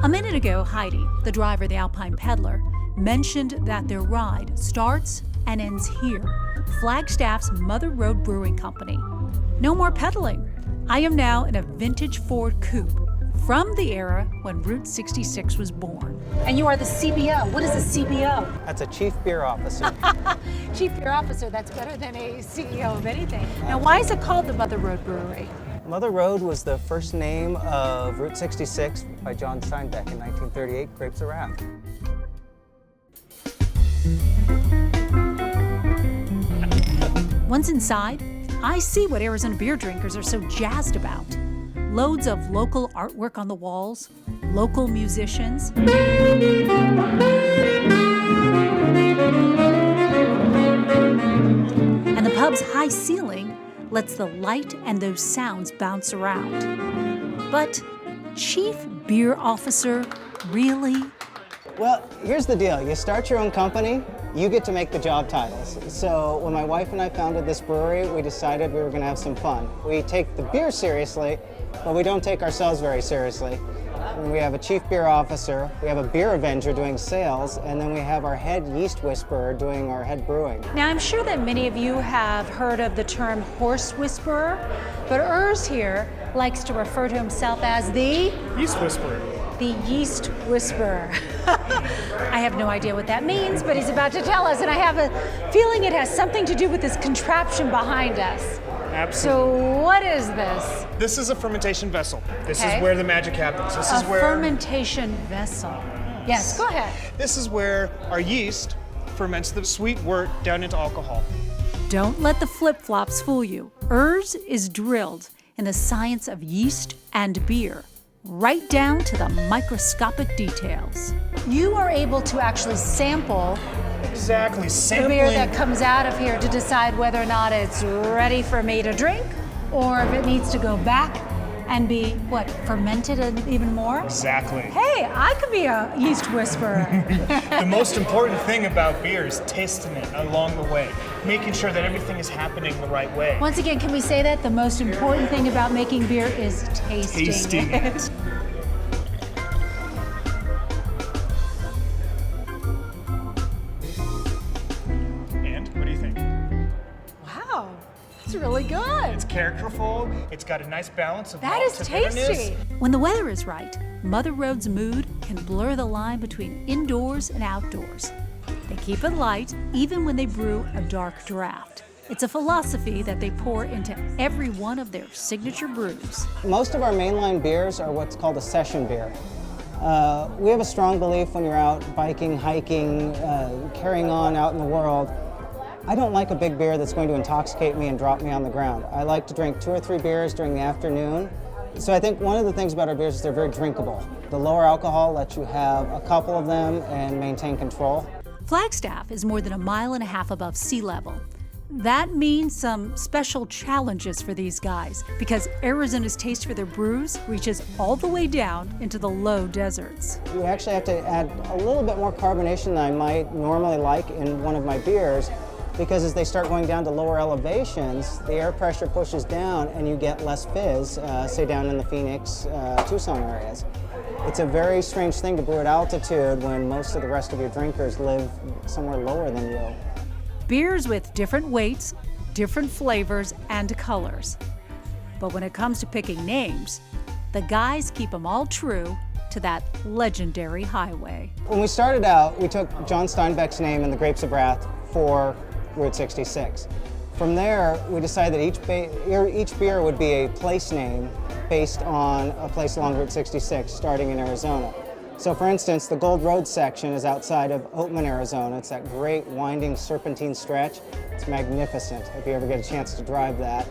A minute ago, Heidi, the driver of the Alpine Peddler, mentioned that their ride starts and ends here, Flagstaff's mother Road Brewing Company. No more pedaling. I am now in a vintage Ford coupe from the era when Route 66 was born. And you are the CBO. What is a CBO? That's a Chief Beer Officer. Chief Beer Officer, that's better than a CEO of anything. Now, why is it called the Mother Road Brewery? Mother Road was the first name of Route 66 by John Steinbeck in 1938, Grapes of Wrath. Once inside, I see what Arizona beer drinkers are so jazzed about. Loads of local artwork on the walls, local musicians. And the pub's high ceiling lets the light and those sounds bounce around. But Chief Beer Officer, really? Well, here's the deal. You start your own company, you get to make the job titles. So when my wife and I founded this brewery, we decided we were going to have some fun. We take the beer seriously, but we don't take ourselves very seriously. We have a Chief Beer Officer, we have a Beer Avenger doing sales, and then we have our head yeast whisperer doing our head brewing. Now, I'm sure that many of you have heard of the term horse whisperer, but Urs here likes to refer to himself as the yeast whisperer. The yeast whisperer. I have no idea what that means, but he's about to tell us, and I have a feeling it has something to do with this contraption behind us. Absolutely. So what is this? This is a fermentation vessel. This Okay. is where the magic happens. This is A where fermentation vessel. Yes, go ahead. This is where our yeast ferments the sweet wort down into alcohol. Don't let the flip-flops fool you. Urs is drilled in the science of yeast and beer, right down to the microscopic details. You are able to actually sample Exactly. the Sampling. beer that comes out of here to decide whether or not it's ready for me to drink, or if it needs to go back and be, what, fermented even more? Exactly. Hey, I could be a yeast whisperer. The most important thing about beer is tasting it along the way, making sure that everything is happening the right way. Once again, can we say that? The most important thing about making beer is tasting it. And what do you think? Wow, that's really good. It's characterful. It's got a nice balance of That malt is to bitterness. tasty. When the weather is right, Mother Road's mood can blur the line between indoors and outdoors. They keep it light even when they brew a dark draft. It's a philosophy that they pour into every one of their signature brews. Most of our mainline beers are what's called a session beer. We have a strong belief when you're out biking, hiking, carrying on out in the world. I don't like a big beer that's going to intoxicate me and drop me on the ground. I like to drink 2 or 3 beers during the afternoon. So I think one of the things about our beers is they're very drinkable. The lower alcohol lets you have a couple of them and maintain control. Flagstaff is more than 1.5 miles above sea level. That means some special challenges for these guys because Arizona's taste for their brews reaches all the way down into the low deserts. You actually have to add a little bit more carbonation than I might normally like in one of my beers, because as they start going down to lower elevations, the air pressure pushes down and you get less fizz, say down in the Phoenix, Tucson areas. It's a very strange thing to brew at altitude when most of the rest of your drinkers live somewhere lower than you. Beers with different weights, different flavors, and colors. But when it comes to picking names, the guys keep them all true to that legendary highway. When we started out, we took John Steinbeck's name in the Grapes of Wrath for Route 66. From there, we decided that each beer would be a place name based on a place along Route 66, starting in Arizona. So for instance, the Gold Road section is outside of Oatman, Arizona. It's that great winding serpentine stretch. It's magnificent if you ever get a chance to drive that.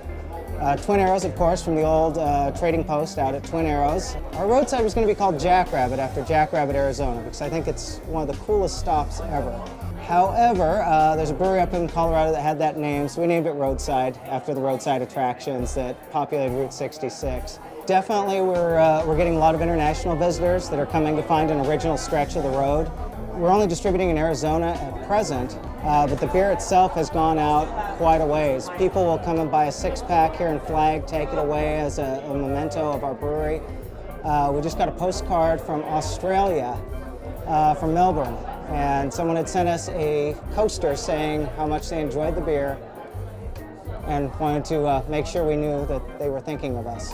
Twin Arrows, of course, from the old trading post out at Twin Arrows. Our roadside was going to be called Jackrabbit after Jackrabbit, Arizona, because I think it's one of the coolest stops ever. However, there's a brewery up in Colorado that had that name, so we named it Roadside after the roadside attractions that populated Route 66. Definitely, we're getting a lot of international visitors that are coming to find an original stretch of the road. We're only distributing in Arizona at present, but the beer itself has gone out quite a ways. People will come and buy a 6-pack here in Flag, take it away as a memento of our brewery. We just got a postcard from Australia, from Melbourne, and someone had sent us a coaster saying how much they enjoyed the beer and wanted to make sure we knew that they were thinking of us.